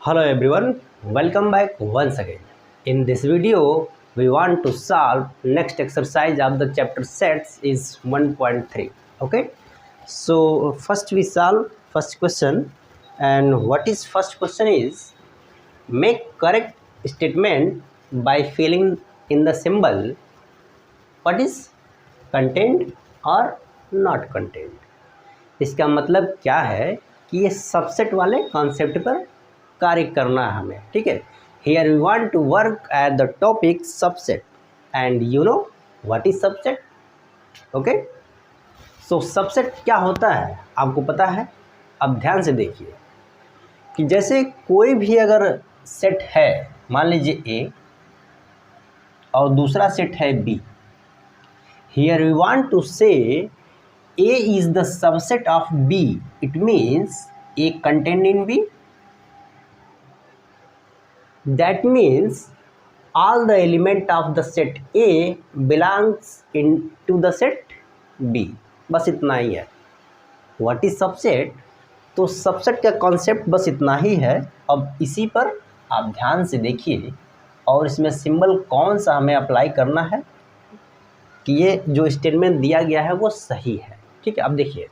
Hello everyone, welcome back once again. In this video, we want to solve next exercise of the chapter sets is 1.3. Okay, so first we solve first question, and what is first question is make correct statement by filling in the symbol what is contained or not contained. इसका मतलब क्या है कि ये subset वाले concept पर कार्य करना है हमें, ठीक है। Here we want to work at the topic subset and you know what is subset. Okay, so subset क्या होता है आपको पता है। अब ध्यान से देखिए कि जैसे कोई भी अगर सेट है, मान लीजिए ए और दूसरा सेट है B. Here we want to say A is the subset of B. It means A contained in B. That means all the element of the set A belongs into the set B. बस इतना ही है। What is subset? तो subset का concept बस इतना ही है। अब इसी पर आप ध्यान से देखिए और इसमें सिंबल कौन सा हमें अप्लाई करना है कि ये जो स्टेटमेंट दिया गया है वो सही है, ठीक है। अब देखिए,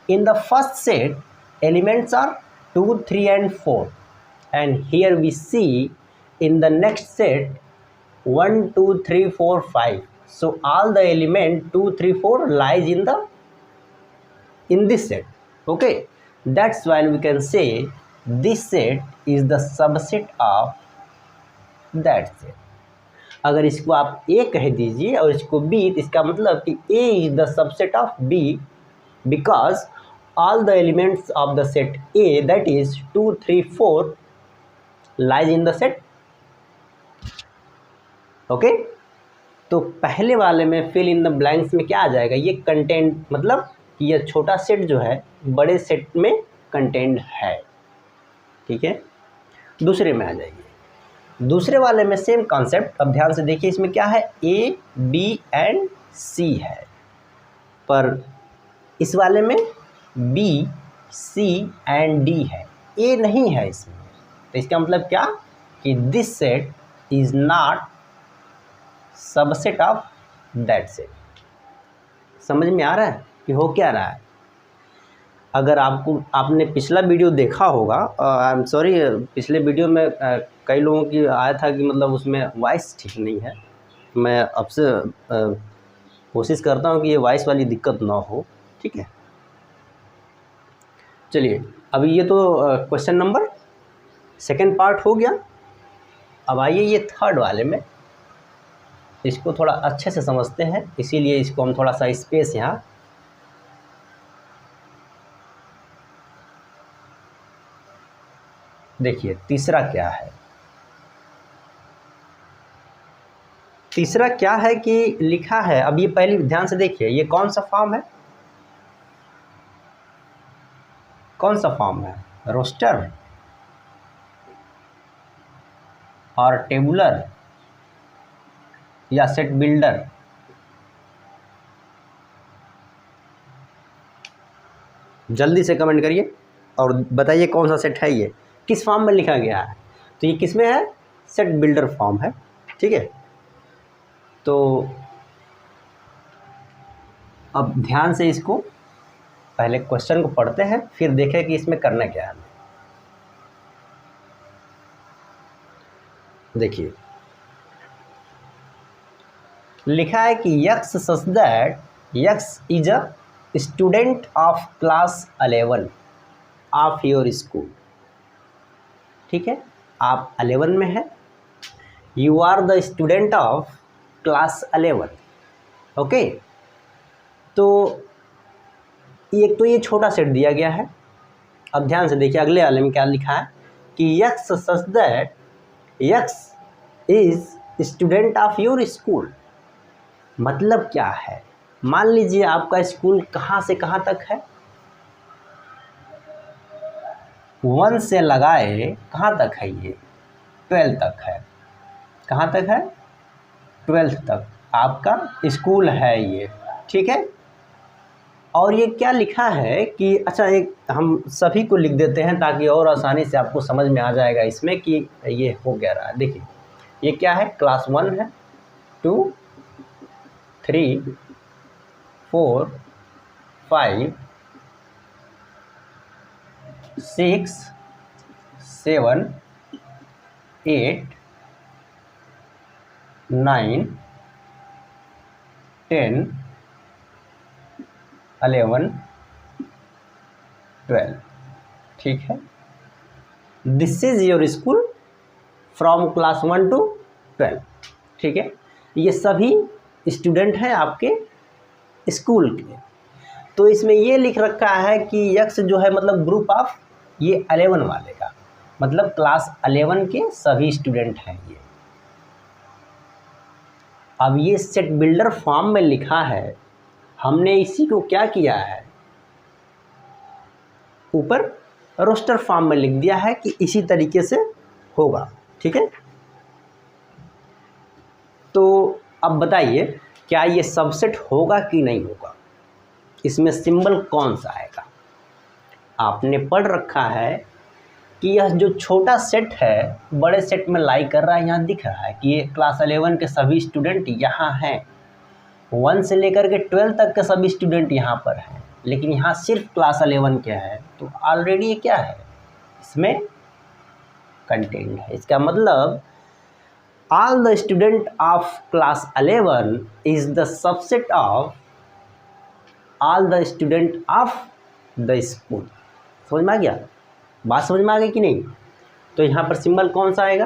in the first set elements are 2, 3 and 4 and here we see in the next set 1, 2, 3, 4, 5. So all the element 2, 3, 4 lies in this set. Okay, that's why we can say this set is the subset of that set. अगर इसको आप ए कह दीजिए और इसको B, तो इसका मतलब कि A is the subset of B because all the elements of the set A that is 2, 3, 4 lies in the set. Okay, तो पहले वाले में फिल इन द ब्लैंक्स में क्या आ जाएगा, ये कंटेंट, मतलब कि यह छोटा सेट जो है बड़े सेट में कंटेंट है, ठीक है। दूसरे में आ जाइए, दूसरे वाले में सेम कॉन्सेप्ट। अब ध्यान से देखिए, इसमें क्या है, ए, बी एंड सी है, पर इस वाले में बी, सी एंड डी है, ए नहीं है इसमें। तो इसका मतलब क्या कि this set is not subset of that set. समझ में आ रहा है कि हो क्या रहा है। अगर आपने पिछला वीडियो देखा होगा, आई एम सॉरी, पिछले वीडियो में कई लोगों की आया था कि मतलब उसमें वॉइस ठीक नहीं है। मैं आपसे कोशिश करता हूँ कि ये वॉइस वाली दिक्कत ना हो, ठीक है। चलिए, अभी ये तो क्वेश्चन नंबर सेकंड पार्ट हो गया। अब आइए ये थर्ड वाले में, इसको थोड़ा अच्छे से समझते हैं, इसीलिए इसको हम थोड़ा सा स्पेस यहाँ। देखिए तीसरा क्या है, तीसरा क्या है कि लिखा है, अब ये पहले ध्यान से देखिए, ये कौन सा फॉर्म है, कौन सा फॉर्म है, रोस्टर और टेबुलर या सेट बिल्डर। जल्दी से कमेंट करिए और बताइए कौन सा सेट है, ये किस फॉर्म में लिखा गया है। तो ये किस में है, सेट बिल्डर फॉर्म है, ठीक है। तो अब ध्यान से इसको पहले क्वेश्चन को पढ़ते हैं, फिर देखें कि इसमें करना क्या है। देखिए लिखा है कि x such that x is a student of class 11 of your school, ठीक है। आप 11 में हैं, you are the student of class 11, okay. तो एक तो ये छोटा सेट दिया गया है। अब ध्यान से देखिए अगले वाले में क्या लिखा है कि x such that x is student of your school. मतलब क्या है, मान लीजिए आपका स्कूल कहाँ से कहाँ तक है, 1 से लगाए कहाँ तक है, ये 12 तक है। कहाँ तक है, 12 तक आपका स्कूल है ये, ठीक है। और ये क्या लिखा है कि अच्छा, एक हम सभी को लिख देते हैं ताकि और आसानी से आपको समझ में आ जाएगा इसमें कि ये हो क्या रहा है। देखिए ये क्या है, क्लास 1 है, 2, 3, 4, 5, 6, 7, 8, 9, 10, 11, 12। ठीक है, this is your school from class 1 to 12। ठीक है, ये सभी स्टूडेंट हैं आपके स्कूल के। तो इसमें ये लिख रखा है कि यक्स जो है मतलब ग्रुप ऑफ ये 11 वाले का, मतलब क्लास 11 के सभी स्टूडेंट हैं ये। अब ये सेट बिल्डर फॉर्म में लिखा है, हमने इसी को क्या किया है, ऊपर रोस्टर फॉर्म में लिख दिया है कि इसी तरीके से होगा। ठीक है, तो अब बताइए क्या ये सबसेट होगा कि नहीं होगा, इसमें सिंबल कौन सा आएगा। आपने पढ़ रखा है कि यह जो छोटा सेट है बड़े सेट में लाई कर रहा है, यहाँ दिख रहा है कि ये क्लास 11 के सभी स्टूडेंट यहाँ हैं, 1 से लेकर के 12 तक के सभी स्टूडेंट यहाँ पर हैं, लेकिन यहाँ सिर्फ क्लास 11 के हैं। तो ऑलरेडी ये क्या है, इसमें कंटेंट है। इसका मतलब all the student of class 11 is the subset of all the student of the school। समझ में आ गया, बात समझ में आ गई कि नहीं। तो यहाँ पर सिंबल कौन सा आएगा,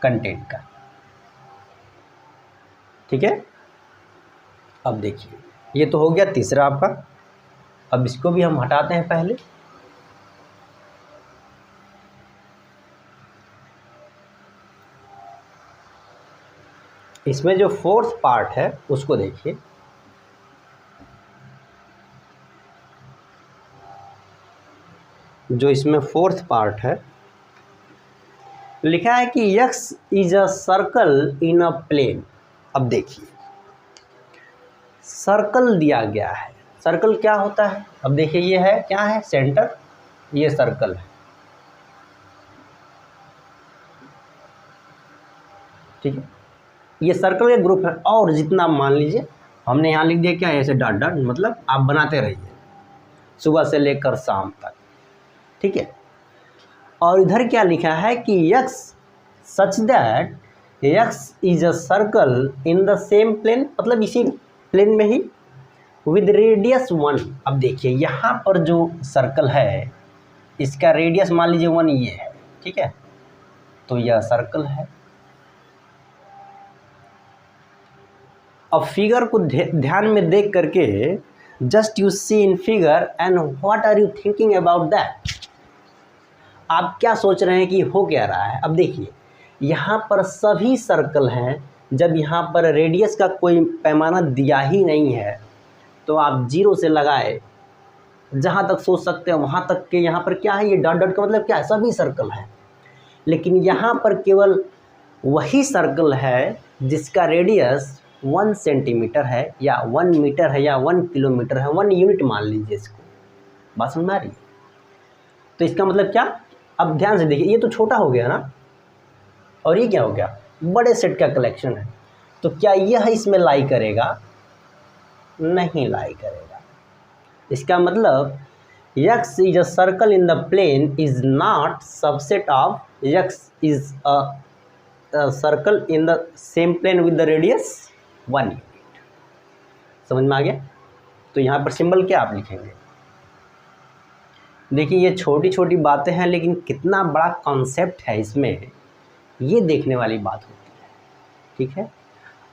कंटेंट का। ठीक है, अब देखिए ये तो हो गया तीसरा आपका। अब इसको भी हम हटाते हैं पहले। इसमें जो फोर्थ पार्ट है उसको देखिए, जो इसमें फोर्थ पार्ट है लिखा है कि x is a circle in a plane. अब देखिए सर्कल दिया गया है, सर्कल क्या होता है, अब देखिए ये है क्या है, सेंटर, ये सर्कल है। ठीक है, ये सर्कल के ग्रुप है, और जितना मान लीजिए हमने यहाँ लिख दिया क्या है, ऐसे डॉट डॉट, मतलब आप बनाते रहिए सुबह से लेकर शाम तक। ठीक है, और इधर क्या लिखा है कि x such that x is a circle in the same plane, मतलब इसी प्लेन में ही, विद रेडियस 1। अब देखिए यहाँ पर जो सर्कल है इसका रेडियस मान लीजिए 1 ये है। ठीक है, तो यह सर्कल है। अब फिगर को ध्यान में देख करके just you see in figure and what are you thinking about that, आप क्या सोच रहे हैं कि हो क्या रहा है। अब देखिए यहाँ पर सभी सर्कल हैं, जब यहाँ पर रेडियस का कोई पैमाना दिया ही नहीं है तो आप 0 से लगाए जहाँ तक सोच सकते हैं वहाँ तक के, यहाँ पर क्या है, ये डॉट डॉट का मतलब क्या है, सभी सर्कल है। लेकिन यहाँ पर केवल वही सर्कल है जिसका रेडियस 1 सेंटीमीटर है या 1 मीटर है या 1 किलोमीटर है, 1 यूनिट मान लीजिए इसको। बात समझ में आ रही है। तो इसका मतलब क्या, अब ध्यान से देखिए, ये तो छोटा हो गया ना, और ये क्या हो गया, बड़े सेट का कलेक्शन है। तो क्या यह इसमें लाई करेगा, नहीं लाई करेगा। इसका मतलब x is a circle in the plane is not subset of x is a circle in the same plane with the radius 1 unit. समझ में आ गया। तो यहाँ पर सिंबल क्या आप लिखेंगे, देखिए ये छोटी छोटी बातें हैं लेकिन कितना बड़ा कॉन्सेप्ट है इसमें, ये देखने वाली बात होती है। ठीक है,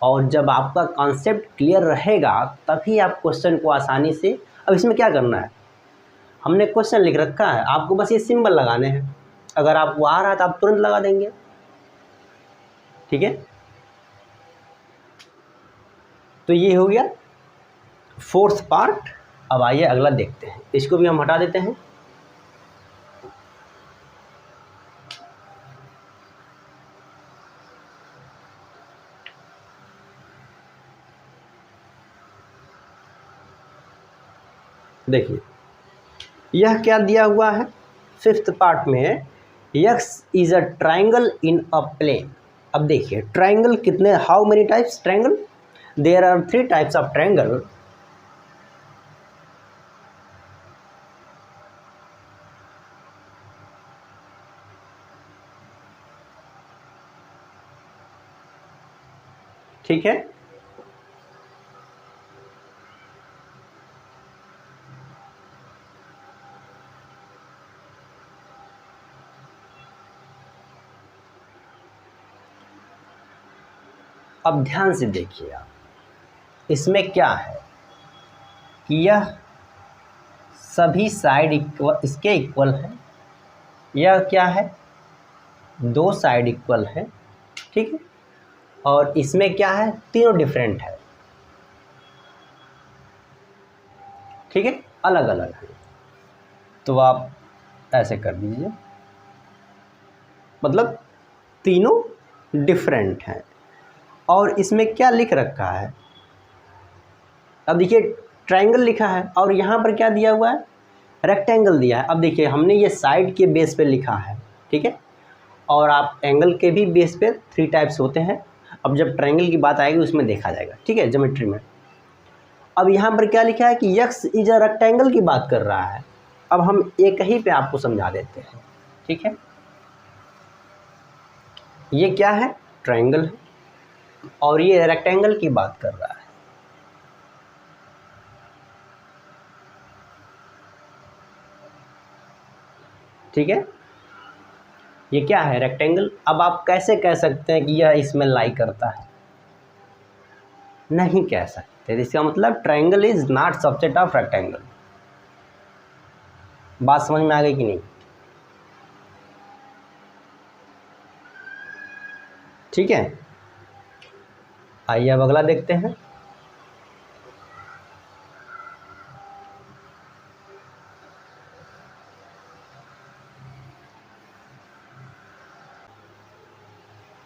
और जब आपका कॉन्सेप्ट क्लियर रहेगा तभी आप क्वेश्चन को आसानी से, अब इसमें क्या करना है, हमने क्वेश्चन लिख रखा है, आपको बस ये सिंबल लगाने हैं, अगर आपको आ रहा है तो आप तुरंत लगा देंगे। ठीक है, तो ये हो गया फोर्थ पार्ट। अब आइए अगला देखते हैं, इसको भी हम हटा देते हैं। देखिए यह क्या दिया हुआ है फिफ्थ पार्ट में, x is a triangle in a plane. अब देखिए ट्राइंगल कितने, how many types triangle, there are 3 types of triangle. ठीक है, अब ध्यान से देखिए आप, इसमें क्या है कि यह सभी साइड इक्वल, इसके इक्वल है, यह क्या है 2 साइड इक्वल है, ठीक है, और इसमें क्या है तीनों डिफरेंट है, ठीक है, अलग अलग है। तो आप ऐसे कर दीजिए, मतलब तीनों डिफरेंट हैं। और इसमें क्या लिख रखा है, अब देखिए ट्रायंगल लिखा है और यहाँ पर क्या दिया हुआ है, रेक्टेंगल दिया है। अब देखिए हमने ये साइड के बेस पे लिखा है, ठीक है, और आप एंगल के भी बेस पे 3 टाइप्स होते हैं। अब जब ट्रायंगल की बात आएगी उसमें देखा जाएगा, ठीक है, ज्योमेट्री में। अब यहाँ पर क्या लिखा है कि यक्स इज अ रेक्टेंगल की बात कर रहा है। अब हम एक ही पे आपको समझा देते हैं, ठीक है। ये क्या है ट्रायंगल है और ये रेक्टेंगल की बात कर रहा है, ठीक है। ये क्या है रेक्टेंगल। अब आप कैसे कह सकते हैं कि यह इसमें लाई करता है, नहीं कह सकते। इसका मतलब triangle is not subset of rectangle. बात समझ में आ गई कि नहीं, ठीक है। आइए अब अगला देखते हैं।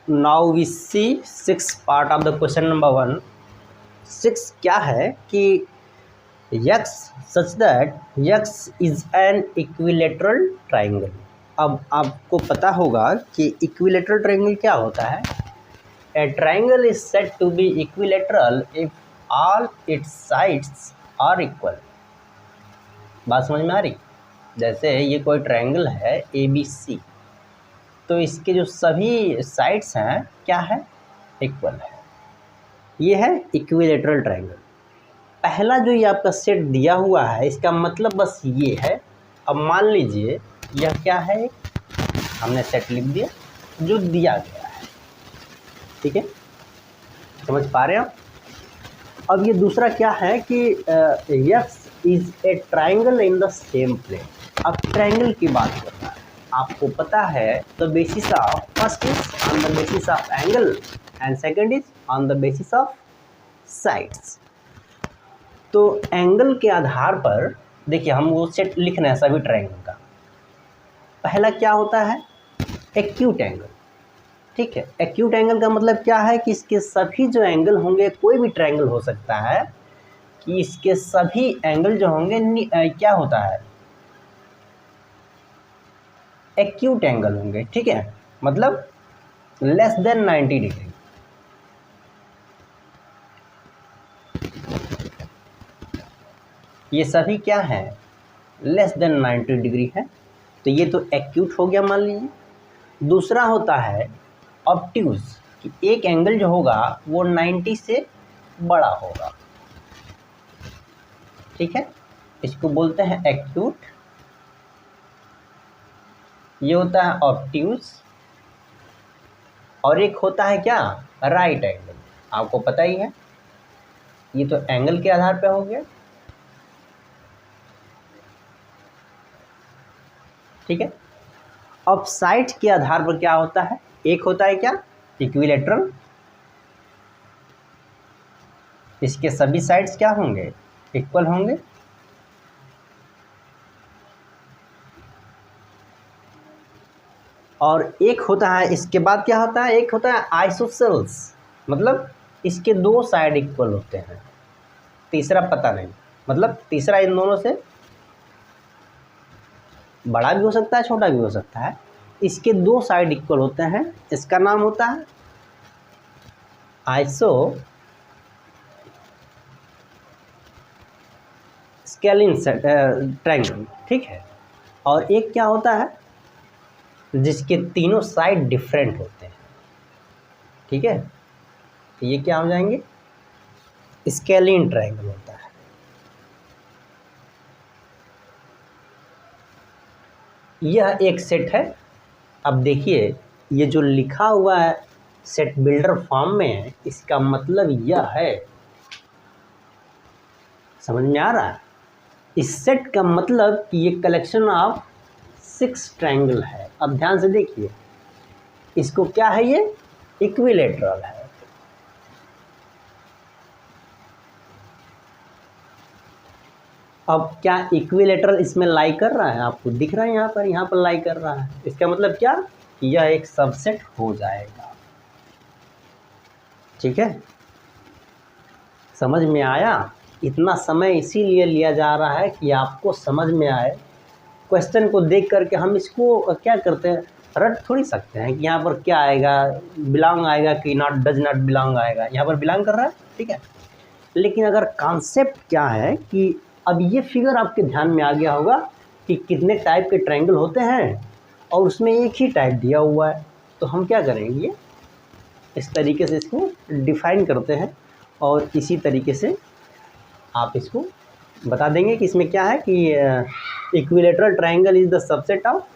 Now we see 6 part of the question number 1। 6 क्या है कि x such that x is an equilateral triangle. अब आपको पता होगा कि इक्विलेटरल ट्राइंगल क्या होता है। A triangle is said to be equilateral if all its sides are equal. बात समझ में आ रही। जैसे ये कोई ट्राइंगल है ABC, तो इसके जो सभी साइड्स हैं क्या है इक्वल है। ये है इक्विलेटरल ट्राइंगल। पहला जो ये आपका सेट दिया हुआ है इसका मतलब बस ये है। अब मान लीजिए यह क्या है, हमने सेट लिख दिया जो दिया गया है, ठीक है, समझ पा रहे हैं आप। अब ये दूसरा क्या है कि x is a triangle in the same plane. अब ट्राइंगल की बात कर रहा है, आपको पता है the basis of first is on the basis of angle and second is on the basis of sides. तो एंगल के आधार पर देखिए हम वो सेट लिख रहे हैं सभी ट्रायंगल का। पहला क्या होता है एक्यूट एंगल, ठीक है। एक्यूट एंगल का मतलब क्या है कि इसके सभी जो एंगल होंगे, कोई भी ट्रायंगल हो सकता है कि इसके सभी एंगल जो होंगे क्या होता है एक्यूट एंगल होंगे, ठीक है, मतलब लेस देन 90 डिग्री। ये सभी क्या है लेस देन 90 डिग्री है। तो ये तो एक्यूट हो गया मान लीजिए। दूसरा होता है ऑब्ट्यूज, कि एक एंगल जो होगा वो 90 से बड़ा होगा, ठीक है, इसको बोलते हैं एक्यूट। ये होता है ऑब्ट्यूज। और एक होता है क्या राइट एंगल, आपको पता ही है। ये तो एंगल के आधार पे हो गया, ठीक है। अब साइड के आधार पर क्या होता है, एक होता है क्या इक्विलेटरल, इसके सभी साइड्स क्या होंगे इक्वल होंगे। और एक होता है इसके बाद क्या होता है, एक होता है आइसोसेल्स, मतलब इसके 2 साइड इक्वल होते हैं। तीसरा पता नहीं, मतलब तीसरा इन दोनों से बड़ा भी हो सकता है, छोटा भी हो सकता है। इसके दो साइड इक्वल होते हैं, इसका नाम होता है आइसो स्केलिन ट्रायंगल, ठीक है। और एक क्या होता है जिसके तीनों साइड डिफरेंट होते हैं, ठीक है। तो ये क्या हो जाएंगे, स्केलिन ट्रायंगल होता है। यह एक सेट है। अब देखिए ये जो लिखा हुआ है सेट बिल्डर फॉर्म में है, इसका मतलब यह है, समझ में आ रहा है। इस सेट का मतलब कि ये कलेक्शन ऑफ 6 ट्रायंगल है। अब ध्यान से देखिए, इसको क्या है, ये इक्विलेटरल है। अब क्या इक्विलेटरल इसमें लाई कर रहा है, आपको दिख रहा है यहाँ पर लाई कर रहा है। इसका मतलब क्या, यह एक सबसेट हो जाएगा, ठीक है। समझ में आया। इतना समय इसीलिए लिया जा रहा है कि आपको समझ में आए। क्वेश्चन को देख करके हम इसको क्या करते हैं, रट थोड़ी सकते हैं कि यहाँ पर क्या आएगा, बिलोंग आएगा कि नॉट, डज नॉट बिलोंग आएगा। यहाँ पर बिलोंग कर रहा है, ठीक है। लेकिन अगर कॉन्सेप्ट क्या है कि अब ये फिगर आपके ध्यान में आ गया होगा कि कितने टाइप के ट्रायंगल होते हैं और उसमें एक ही टाइप दिया हुआ है, तो हम क्या करेंगे, इस तरीके से इसको डिफाइन करते हैं और इसी तरीके से आप इसको बता देंगे कि इसमें क्या है कि equilateral triangle is the subset of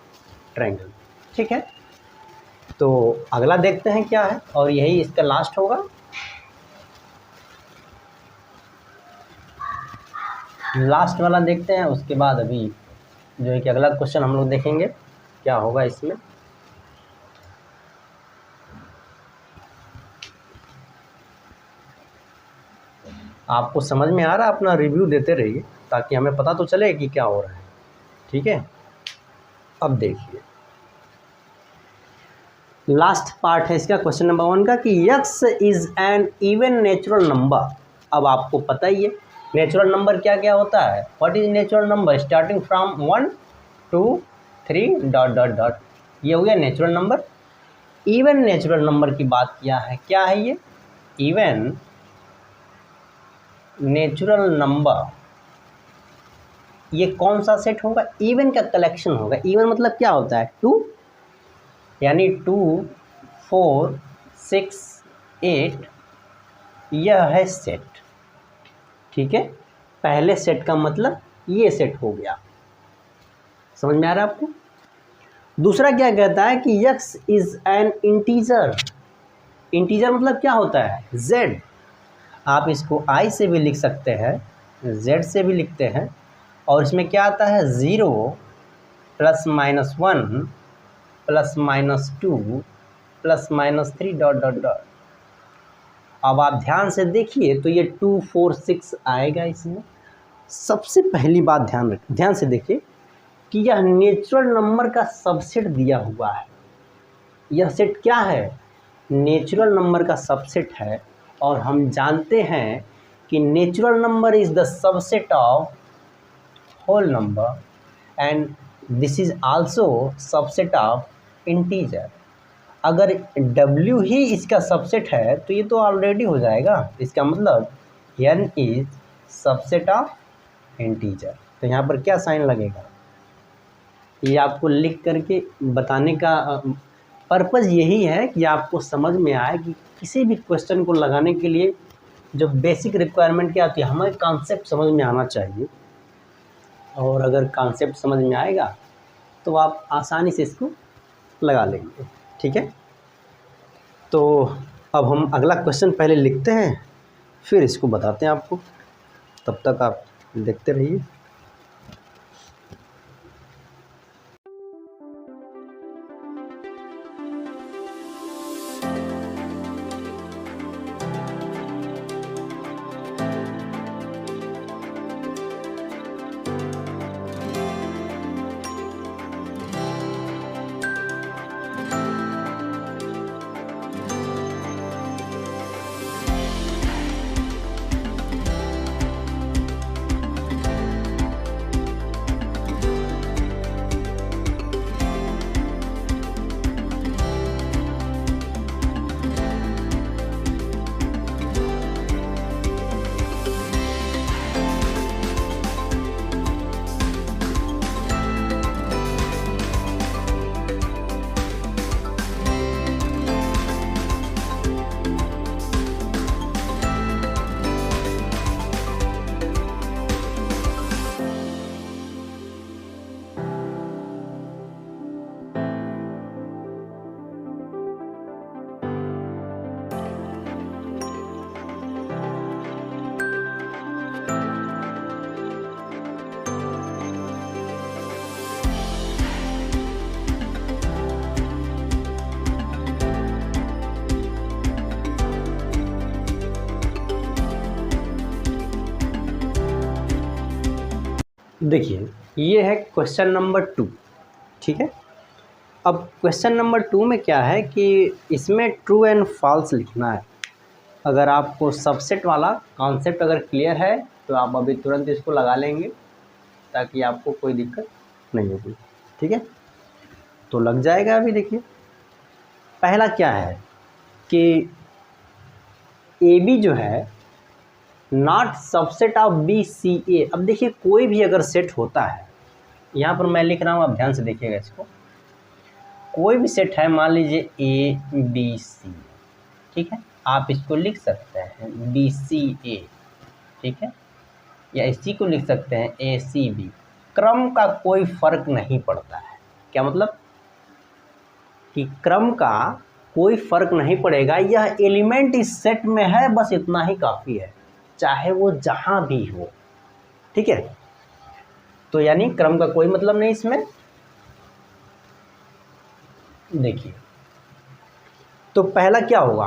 triangle, ठीक है। तो अगला देखते हैं क्या है, और यही इसका लास्ट होगा। लास्ट वाला देखते हैं, उसके बाद अभी जो है कि अगला क्वेश्चन हम लोग देखेंगे क्या होगा इसमें। आपको समझ में आ रहा है, अपना रिव्यू देते रहिए ताकि हमें पता तो चले कि क्या हो रहा है, ठीक है। अब देखिए लास्ट पार्ट है इसका, क्वेश्चन नंबर 1 का, कि x is an even natural number. अब आपको पता ही है नेचुरल नंबर क्या क्या होता है। What is natural number, starting from 1 2 3 dot dot dot, ये हो गया natural number. Even natural number की बात किया है, क्या है ये, इवन नेचुरल नंबर। ये कौन सा सेट होगा, इवन का कलेक्शन होगा। इवन मतलब क्या होता है, 2, यानी 2 4 6 8, यह है सेट, ठीक है। पहले सेट का मतलब ये सेट हो गया, समझ में आ रहा है आपको। दूसरा क्या कहता है कि x is an integer. Integer मतलब क्या होता है, z। आप इसको i से भी लिख सकते हैं, z से भी लिखते हैं, और इसमें क्या आता है 0 plus minus 1 plus minus 2 plus minus 3 dot dot dot. अब आप ध्यान से देखिए तो ये 2 4 6 आएगा इसमें। सबसे पहली बात ध्यान से देखिए कि यह नेचुरल नंबर का सबसेट दिया हुआ है। यह सेट क्या है, नेचुरल नंबर का सबसेट है। और हम जानते हैं कि natural number is the subset of whole number and this is also subset of integer. अगर W ही इसका सबसेट है तो ये तो ऑलरेडी हो जाएगा। इसका मतलब n is subset of integer. तो यहाँ पर क्या साइन लगेगा, ये आपको लिख करके बताने का पर्पज़ यही है कि आपको समझ में आए कि किसी भी क्वेश्चन को लगाने के लिए जो बेसिक रिक्वायरमेंट क्या होती है, हमें कॉन्सेप्ट समझ में आना चाहिए। और अगर कॉन्सेप्ट समझ में आएगा तो आप आसानी से इसको लगा लेंगे, ठीक है। तो अब हम अगला क्वेश्चन पहले लिखते हैं, फिर इसको बताते हैं आपको। तब तक आप देखते रहिए। देखिए ये है क्वेश्चन नंबर 2, ठीक है। अब क्वेश्चन नंबर 2 में क्या है कि इसमें ट्रू एंड फॉल्स लिखना है। अगर आपको सबसेट वाला कॉन्सेप्ट अगर क्लियर है तो आप अभी तुरंत इसको लगा लेंगे ताकि आपको कोई दिक्कत नहीं होगी, ठीक है। तो लग जाएगा। अभी देखिए पहला क्या है कि ए बी जो है not subset of B C A. अब देखिए कोई भी अगर सेट होता है, यहाँ पर मैं लिख रहा हूँ, आप ध्यान से देखिएगा इसको। कोई भी सेट है, मान लीजिए ए बी सी, ठीक है, आप इसको लिख सकते हैं बी सी ए, ठीक है, या इसी को लिख सकते हैं ए सी बी। क्रम का कोई फर्क नहीं पड़ता है। क्या मतलब कि क्रम का कोई फर्क नहीं पड़ेगा, यह एलिमेंट इस सेट में है, बस इतना ही काफ़ी है, चाहे वो जहां भी हो, ठीक है। तो यानी क्रम का कोई मतलब नहीं इसमें। देखिए तो पहला क्या होगा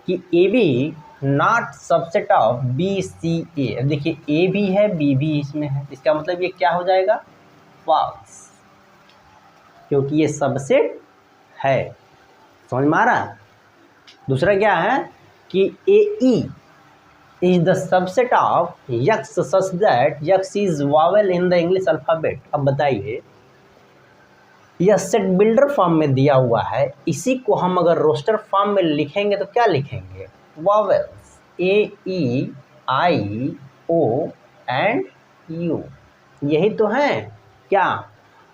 कि A B not subset of B C A. अब देखिए ए भी है बी भी इसमें है, इसका मतलब ये क्या हो जाएगा, फॉल्स, क्योंकि ये सबसेट है। समझ में आ रहा है। दूसरा क्या है कि A E is the subset of X such that x is vowel in the English alphabet. अब बताइए यह सेट बिल्डर फॉर्म में दिया हुआ है, इसी को हम अगर रोस्टर फॉर्म में लिखेंगे तो क्या लिखेंगे, vowels a e i o and u, यही तो है क्या,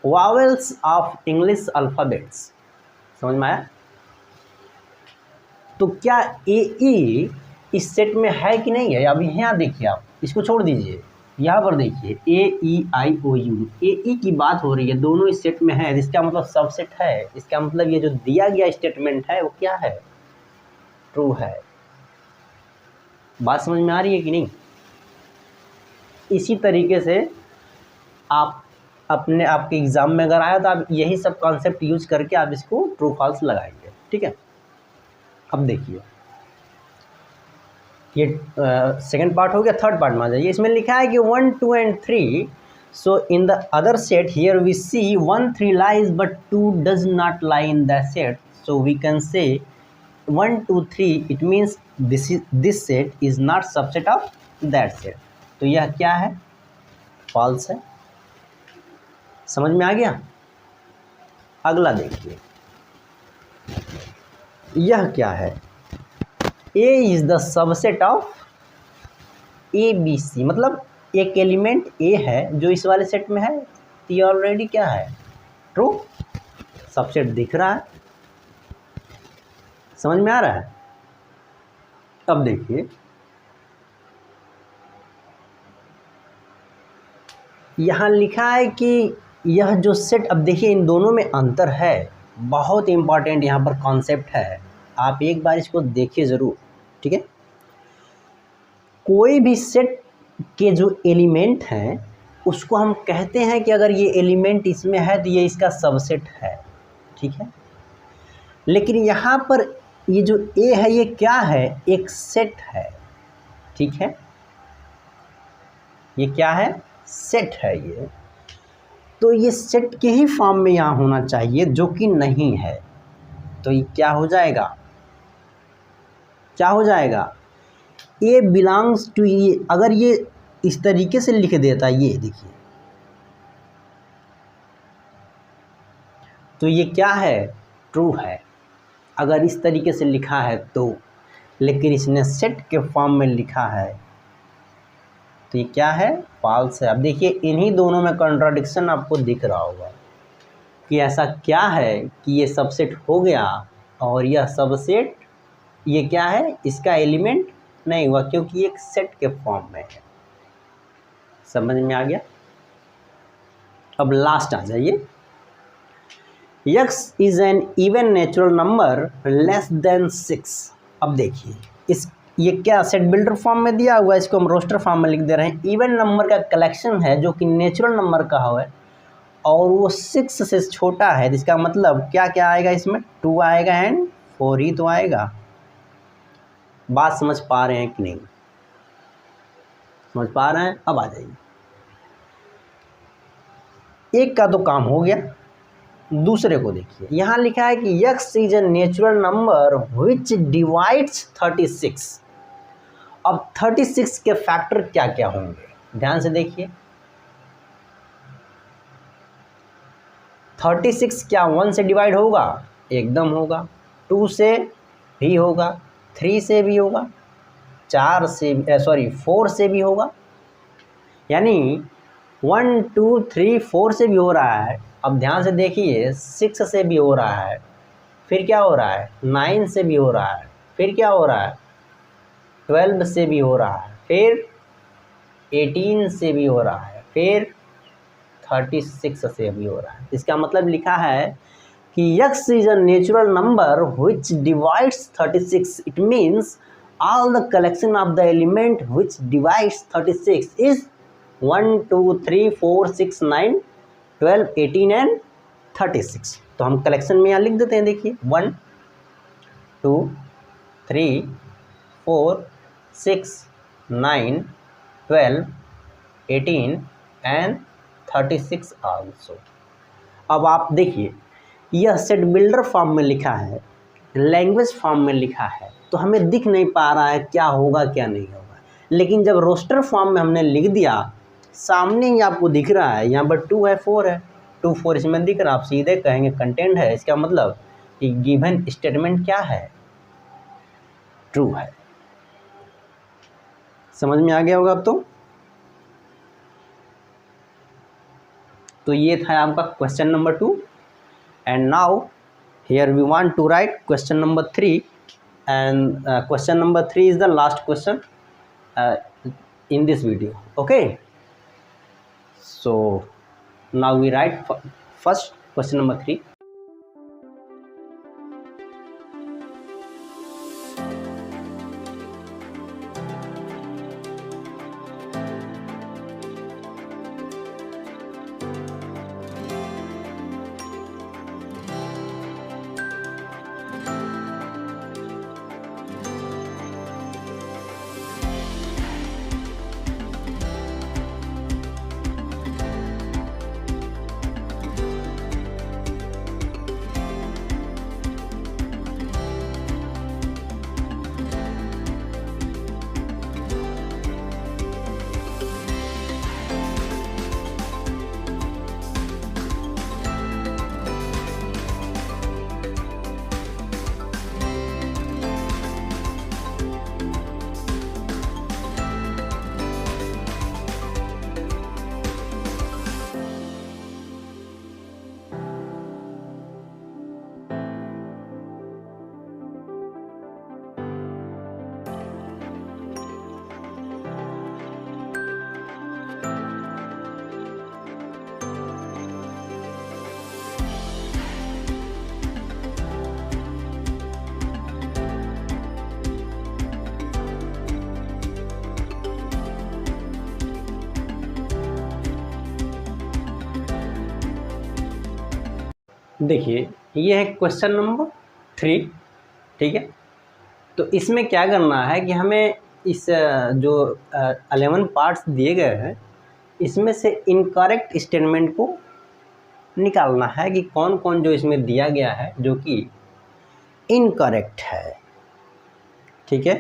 वावेल्स ऑफ इंग्लिश अल्फ़ाबेट्स। समझ में आया। तो क्या ए ई इस सेट में है कि नहीं है। अब यहाँ देखिए, आप इसको छोड़ दीजिए, यहाँ पर देखिए ए ई आई ओ यू, ए ई की बात हो रही है, दोनों इस सेट में है, इसका मतलब सबसेट है। इसका मतलब ये जो दिया गया स्टेटमेंट है वो क्या है, ट्रू है। बात समझ में आ रही है कि नहीं। इसी तरीके से आप अपने आपके एग्ज़ाम में अगर आया तो आप यही सब कॉन्सेप्ट यूज करके आप इसको ट्रू फॉल्स लगाएंगे, ठीक है। अब देखिए ये सेकंड पार्ट हो गया। थर्ड पार्ट में आ जाइए। इसमें लिखा है कि 1 2 and 3, so in the other set here we see 1 3 lies but 2 does not lie in that set, so we can say 1 2 3 it means this set is not subset of that set. तो यह क्या है, false है। समझ में आ गया। अगला देखिए यह क्या है, A is the subset of A B C, मतलब एक एलिमेंट ए है जो इस वाले सेट में है, तो ये ऑलरेडी क्या है, ट्रू, सबसेट दिख रहा है। समझ में आ रहा है। अब देखिए यहाँ लिखा है कि यह जो सेट, अब देखिए इन दोनों में अंतर है, बहुत इंपॉर्टेंट यहाँ पर कॉन्सेप्ट है, आप एक बार इसको देखिए ज़रूर, ठीक है। कोई भी सेट के जो एलिमेंट हैं उसको हम कहते हैं कि अगर ये एलिमेंट इसमें है तो ये इसका सबसेट है, ठीक है। लेकिन यहाँ पर ये जो ए है ये क्या है, एक सेट है, ठीक है। ये क्या है, सेट है ये। तो ये सेट के ही फॉर्म में यहाँ होना चाहिए, जो कि नहीं है। तो ये क्या हो जाएगा, क्या हो जाएगा, ए बिलोंग्स टू ये। अगर ये इस तरीके से लिख देता, ये देखिए, तो ये क्या है, ट्रू है, अगर इस तरीके से लिखा है तो। लेकिन इसने सेट के फॉर्म में लिखा है तो ये क्या है, फॉल्स है। अब देखिए इन्हीं दोनों में कॉन्ट्राडिक्शन आपको दिख रहा होगा कि ऐसा क्या है कि ये सबसेट हो गया और यह सबसेट ये क्या है, इसका एलिमेंट नहीं हुआ, क्योंकि एक सेट के फॉर्म में है। समझ में आ गया। अब लास्ट आ जाइए, x is an even natural number less than 6। अब देखिए इस ये क्या सेट बिल्डर फॉर्म में दिया हुआ है, इसको हम रोस्टर फॉर्म में लिख दे रहे हैं। इवन नंबर का कलेक्शन है जो कि नेचुरल नंबर का है और वो 6 से छोटा है, इसका मतलब क्या क्या आएगा इसमें, 2 आएगा एंड 4 ही तो आएगा। बात समझ पा रहे हैं कि नहीं, समझ पा रहे हैं। अब आ जाइए एक का तो काम हो गया, दूसरे को देखिए। यहाँ लिखा है कि x is a natural number which divides 36। अब 36 के फैक्टर क्या क्या होंगे, ध्यान से देखिए। 36 क्या 1 से डिवाइड होगा? एकदम होगा। 2 से भी होगा, 3 से भी होगा, 4 से भी होगा। यानी 1 2 3 4 से भी हो रहा है। अब ध्यान से देखिए, 6 से भी हो रहा है, फिर क्या हो रहा है? 9 से भी हो रहा है, फिर क्या हो रहा है? 12 से भी हो रहा है, फिर 18 से भी हो रहा है, फिर 36 से भी हो रहा है। इसका मतलब लिखा है कि x is a natural number which divides 36. It means all the collection of the element which divides 36 is 1 2 3 4 6 9 12 18 and 36। तो हम कलेक्शन में यहाँ लिख देते हैं, देखिए 1 2 3 4 6 9 12 18 and 36 आल्सो। अब आप देखिए, यह सेट बिल्डर फॉर्म में लिखा है, लैंग्वेज फॉर्म में लिखा है, तो हमें दिख नहीं पा रहा है क्या होगा क्या नहीं होगा। लेकिन जब रोस्टर फॉर्म में हमने लिख दिया, सामने ही आपको दिख रहा है, यहाँ पर 2 है 4 है, 2 4 इसमें दिख रहा है, आप सीधे कहेंगे कंटेंट है। इसका मतलब कि गिवन स्टेटमेंट क्या है? ट्रू है। समझ में आ गया होगा अब तो ये था आपका question number 2। And now here we want to write question number 3, and question number 3 is the last question in this video. Okay, so now we write first question number 3. देखिए, ये है क्वेश्चन नंबर 3, ठीक है। तो इसमें क्या करना है कि हमें इस जो 11 पार्ट्स दिए गए हैं, इसमें से इनकरेक्ट स्टेटमेंट को निकालना है कि कौन कौन जो इसमें दिया गया है जो कि इनकरेक्ट है, ठीक है।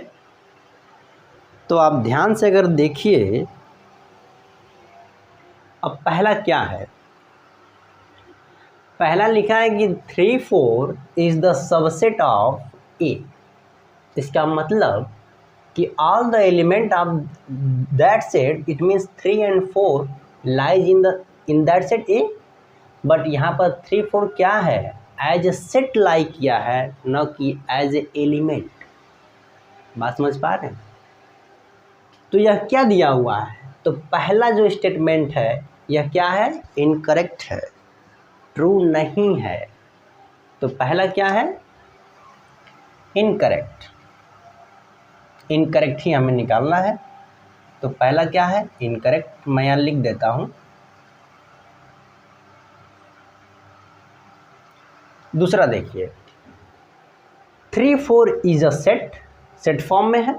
तो आप ध्यान से अगर देखिए, अब पहला क्या है? पहला लिखा है कि 3 4 इज द सबसेट ऑफ ए। इसका मतलब कि all the element of that set, it means 3 and 4 lies in that set A. But यहाँ पर 3 4 क्या है? एज ए सेट लाइक किया है, न कि एज ए एलिमेंट। बात समझ पा रहे हैं? तो यह क्या दिया हुआ है? तो पहला जो स्टेटमेंट है यह क्या है? इनकरेक्ट है, ट्रू नहीं है। तो पहला क्या है? इनकरेक्ट। इनकरेक्ट ही हमें निकालना है। तो पहला क्या है? इनकरेक्ट। मैं यहाँ लिख देता हूँ। दूसरा देखिए, 3 4 is a set, set form में है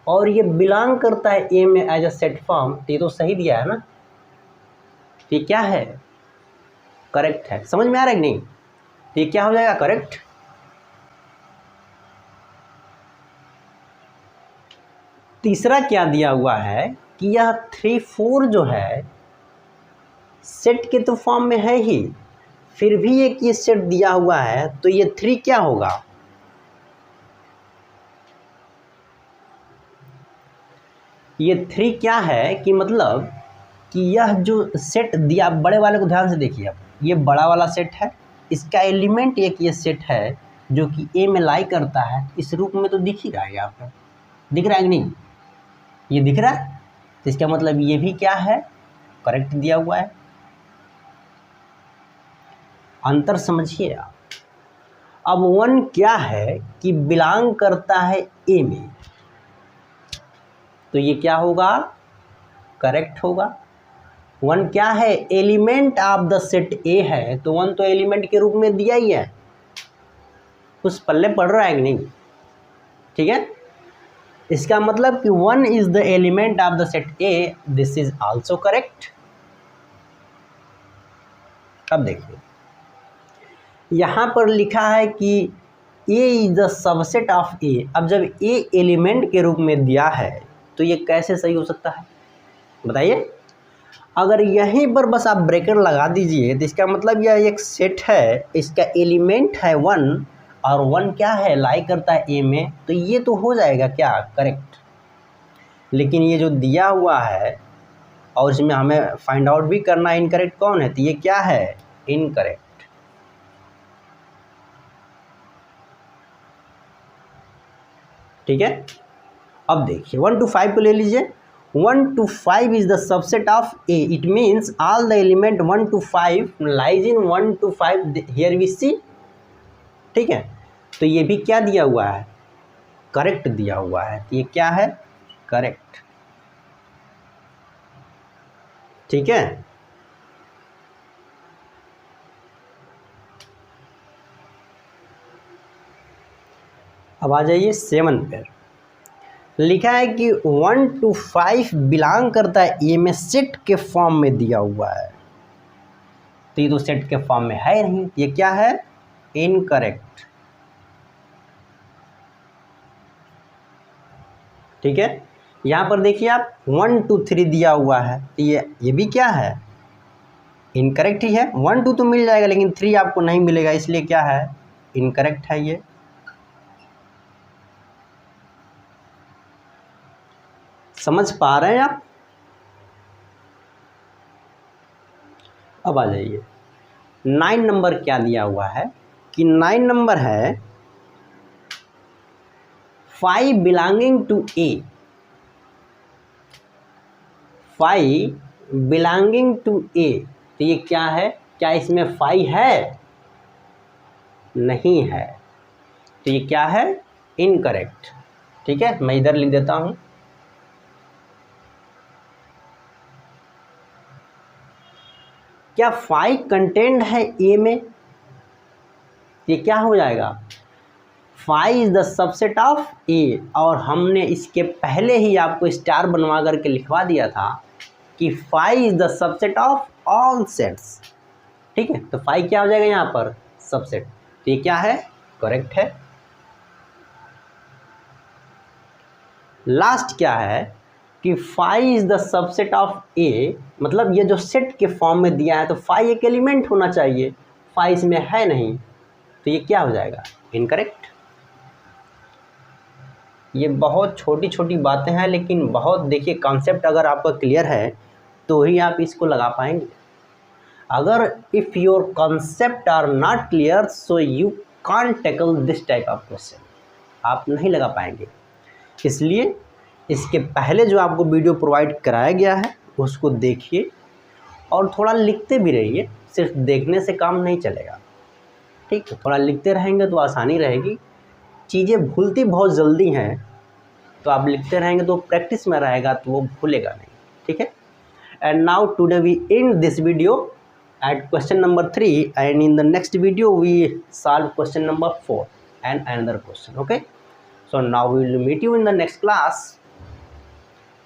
और ये बिलोंग करता है ए में एज अ सेट फॉर्म। ये तो सही दिया है ना? ये क्या है? करेक्ट है। समझ में आ रहा है कि नहीं? तो ये क्या हो जाएगा? करेक्ट। तीसरा क्या दिया हुआ है कि यह 3 4 जो है सेट के तो फॉर्म में है ही, फिर भी एक ये सेट दिया हुआ है, तो ये 3 क्या होगा? ये 3 क्या है कि मतलब कि यह जो सेट दिया, बड़े वाले को ध्यान से देखिए अब, ये बड़ा वाला सेट है, इसका एलिमेंट एक ये सेट है जो कि ए में लाई करता है, इस रूप में तो दिख ही रहा है यहाँ पर, दिख रहा है कि नहीं? ये दिख रहा है, तो इसका मतलब ये भी क्या है? करेक्ट दिया हुआ है। अंतर समझिए आप। अब 1 क्या है कि बिलोंग करता है ए में, तो ये क्या होगा? करेक्ट होगा। 1 क्या है? एलिमेंट ऑफ द सेट ए है, तो 1 तो एलिमेंट के रूप में दिया ही है, कुछ पल्ले पड़ रहा है कि नहीं? ठीक है, इसका मतलब कि 1 is the element of the set A, this is also correct. अब देखिए यहां पर लिखा है कि A is the subset of ए। अब जब ए एलिमेंट के रूप में दिया है तो ये कैसे सही हो सकता है बताइए? अगर यहीं पर बस आप ब्रैकेट लगा दीजिए तो इसका मतलब यह एक सेट है, इसका एलिमेंट है 1 और 1 क्या है? लाई करता है ए में, तो ये तो हो जाएगा क्या? करेक्ट। लेकिन ये जो दिया हुआ है और इसमें हमें फाइंड आउट भी करना है इनकरेक्ट कौन है, तो ये क्या है? इनकरेक्ट। ठीक है, अब देखिए 1 to 5 को ले लीजिए। 1 to 5 is the subset of A. It means all the element 1 to 5 lies in 1 to 5. Here we see. ठीक है, तो ये भी क्या दिया हुआ है? करेक्ट दिया हुआ है। ये क्या है? करेक्ट। ठीक है, अब आ जाइए 7 पर। लिखा है कि 1 to 5 बिलोंग करता है ए में, सेट के फॉर्म में दिया हुआ है, तो ये तो सेट के फॉर्म में है नहीं, ये क्या है? इनकरेक्ट। ठीक है, यहाँ पर देखिए आप 1 2 3 दिया हुआ है, तो ये भी क्या है? इनकरेक्ट ही है। 1 2 तो मिल जाएगा लेकिन 3 आपको नहीं मिलेगा, इसलिए क्या है? इनकरेक्ट है ये। समझ पा रहे हैं आप? अब आ जाइए 9 नंबर। क्या दिया हुआ है कि 9 नंबर है 5 belonging to A. 5 belonging to A, तो ये क्या है? क्या इसमें 5 है? नहीं है, तो ये क्या है? इनकरेक्ट। ठीक है, मैं इधर लिख देता हूं। क्या 5 कंटेंट है ए में? ये क्या हो जाएगा? 5 इज द सबसेट ऑफ ए, और हमने इसके पहले ही आपको स्टार बनवा करके लिखवा दिया था कि 5 is the subset of all sets. ठीक है, तो 5 क्या हो जाएगा यहाँ पर? सबसेट। तो ये क्या है? करेक्ट है। लास्ट क्या है कि 5 इज द सबसेट ऑफ ए, मतलब ये जो सेट के फॉर्म में दिया है तो 5 एक एलिमेंट होना चाहिए, 5 इसमें है नहीं, तो ये क्या हो जाएगा? इनकरेक्ट। ये बहुत छोटी छोटी बातें हैं, लेकिन बहुत देखिए कॉन्सेप्ट अगर आपका क्लियर है तो ही आप इसको लगा पाएंगे। अगर if your concept are not clear so you can't tackle this type of question, आप नहीं लगा पाएंगे। इसलिए इसके पहले जो आपको वीडियो प्रोवाइड कराया गया है उसको देखिए और थोड़ा लिखते भी रहिए, सिर्फ देखने से काम नहीं चलेगा। ठीक है, थोड़ा लिखते रहेंगे तो आसानी रहेगी। चीज़ें भूलती बहुत जल्दी हैं, तो आप लिखते रहेंगे तो प्रैक्टिस में रहेगा तो वो भूलेगा नहीं। ठीक है, and now today we end this video at question number 3, and in the next video we solve question number 4 and another question. Okay, so now we will meet you in the next class.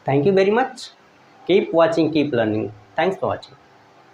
Thank you very much. Keep watching, keep learning. Thanks for watching.